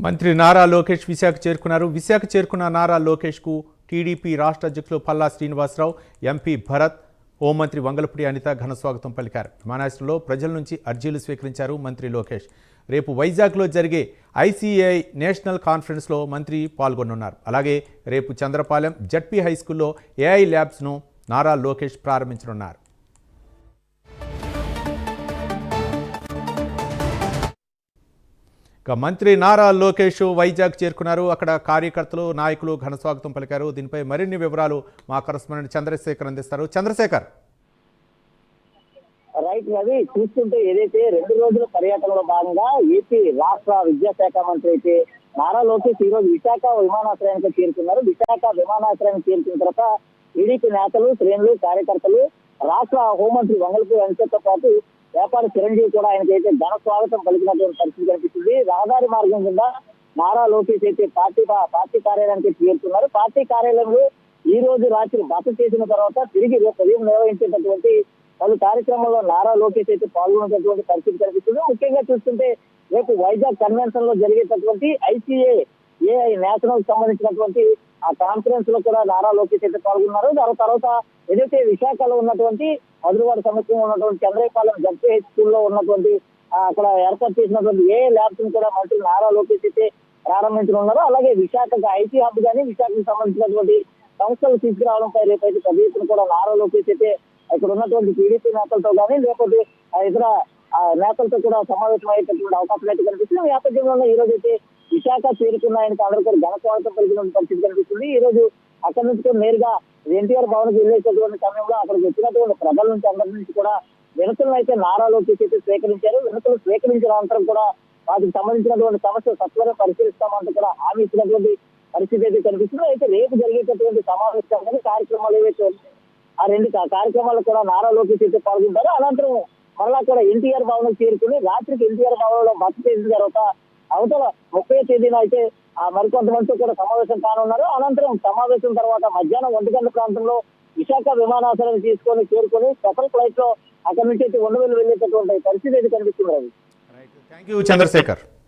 మంత్రి నారా లోకేష్ విశాఖ చేరుకున్నారు. విశాఖ చేరుకున్న నారా లోకేష్కు టీడీపీ రాష్ట్ర అధ్యక్షులు పల్లా శ్రీనివాసరావు, ఎంపీ భరత్, హోంమంత్రి వంగలపూడి అనిత ఘన స్వాగతం పలికారు. విమానాశ్రయంలో ప్రజల నుంచి అర్జీలు స్వీకరించారు మంత్రి లోకేష్. రేపు వైజాగ్లో జరిగే ఐసీఏఐ నేషనల్ కాన్ఫరెన్స్లో మంత్రి పాల్గొనున్నారు. అలాగే రేపు చంద్రపాలెం జడ్పీ హైస్కూల్లో ఏఐ ల్యాబ్స్ను నారా లోకేష్ ప్రారంభించనున్నారు. మంత్రి నారా లోకేష్ వైజాగ్ చేరుకున్నారు. అక్కడ కార్యకర్తలు, నాయకులు ఘన స్వాగతం పలికారు. దీనిపై మరిన్ని వివరాలు మా కరెస్పాండెంట్ చంద్రశేఖర్ అందిస్తారు. చంద్రశేఖర్, రైట్ రవి, చూస్తుంటే ఏదైతే 2 రోజుల పర్యటనలో భాగంగా ఏపీ రాష్ట్ర విద్యాశాఖ మంత్రి అయితే నారా లోకేష్ ఈ రోజు విశాఖ విమానాశ్రయానికి చేరుకున్నారు. విశాఖ విమానాశ్రయానికి చేరుకున్న తర్వాత టీడీపీ నేతలు, శ్రేణులు, కార్యకర్తలు, రాష్ట్ర హోంమంత్రి వంగలపూడి అనితతో పాటు వ్యాపార చిరంజీవి కూడా ఆయనకైతే ఘన స్వాగతం పలికినటువంటి పరిస్థితి కనిపిస్తుంది. రహదారి మార్గం కింద నారా లోకేష్ అయితే పార్టీ కార్యాలయానికి చేరుకున్నారు. పార్టీ కార్యాలయంలో ఈ రోజు రాత్రి బస చేసిన తర్వాత తిరిగి రేపు ఉదయం నిర్వహించేటటువంటి పలు కార్యక్రమాల్లో నారా లోకేష్ అయితే పాల్గొనేటటువంటి పరిస్థితి కనిపిస్తుంది. ముఖ్యంగా చూస్తుంటే రేపు వైజాగ్ కన్వెన్షన్ లో జరిగేటటువంటి ఐసీఏఐ నేషనల్ సంబంధించినటువంటి ఆ కాన్ఫరెన్స్ లో కూడా నారా లోకేష్ అయితే పాల్గొన్నారు. దాని తర్వాత ఏదైతే విశాఖలో ఉన్నటువంటి మధురవాడ సమీపంలో ఉన్నటువంటి చంద్రపాలెం జడ్పీ స్కూల్లో ఉన్నటువంటి అక్కడ ఏర్పాటు చేసినటువంటి ఏఐ ల్యాబ్స్ ను కూడా మంత్రి నారా లోకేష్ అయితే ప్రారంభించనున్నారు. అలాగే విశాఖకు ఐటీ హబ్ కానీ విశాఖకు సంబంధించినటువంటి సంస్థలు తీసుకురావడంపై రేపైతే పెద్ద ఎత్తున కూడా నారా లోకేష్ అయితే ఇక్కడ ఉన్నటువంటి టీడీపీ నేతలతో కానీ లేకపోతే ఇతర నేతలతో కూడా సమావేశం అయ్యేటటువంటి అవకాశాలు అయితే కనిపిస్తుంది. ఈ నేపథ్యంలో ఈ రోజు అయితే విశాఖ చేరుకున్న ఆయనకు అందరూ కూడా ఘన స్వాగతం పలికిన పరిస్థితి కనిపిస్తుంది. ఈ రోజు అక్కడి నుంచి నేరుగా ఎన్టీఆర్ భవన్ కి వెళ్ళేటటువంటి సమయంలో అక్కడికి వచ్చినటువంటి ప్రజల నుంచి అందరి నుంచి కూడా వినతులను అయితే నారా లోకేష్ అయితే స్వీకరించారు. వినతులు స్వీకరించిన అనంతరం కూడా వాటికి సంబంధించినటువంటి సమస్యలు సత్వరం పరిశీలిస్తామంటూ కూడా హామీ ఇచ్చినటువంటి పరిస్థితి అయితే కనిపిస్తుంది. అయితే రేపు జరిగేటటువంటి సమావేశాలు కార్యక్రమాలు ఏవైతే ఆ 2 కార్యక్రమాలు కూడా నారా లోకేష్ అయితే పాల్గొంటారు. అనంతరం మళ్ళా కూడా ఎన్టీఆర్ భవన్ చేరుకుని రాత్రికి ఎన్టీఆర్ భవన్ లో బస చేసిన తర్వాత అవతల 30వ తేదీన అయితే మరికొంతమందితో కూడా సమావేశం కానున్నారు. అనంతరం సమావేశం తర్వాత మధ్యాహ్నం 1 గంటల ప్రాంతంలో విశాఖ విమానాశ్రయాన్ని చేరుకొని స్పెషల్ ఫ్లైట్ లో అక్కడి నుంచి అయితే ఉండవల్లి వెళ్ళేటటువంటి పరిస్థితి అయితే కనిపిస్తుంది. Thank you Chandrasekhar.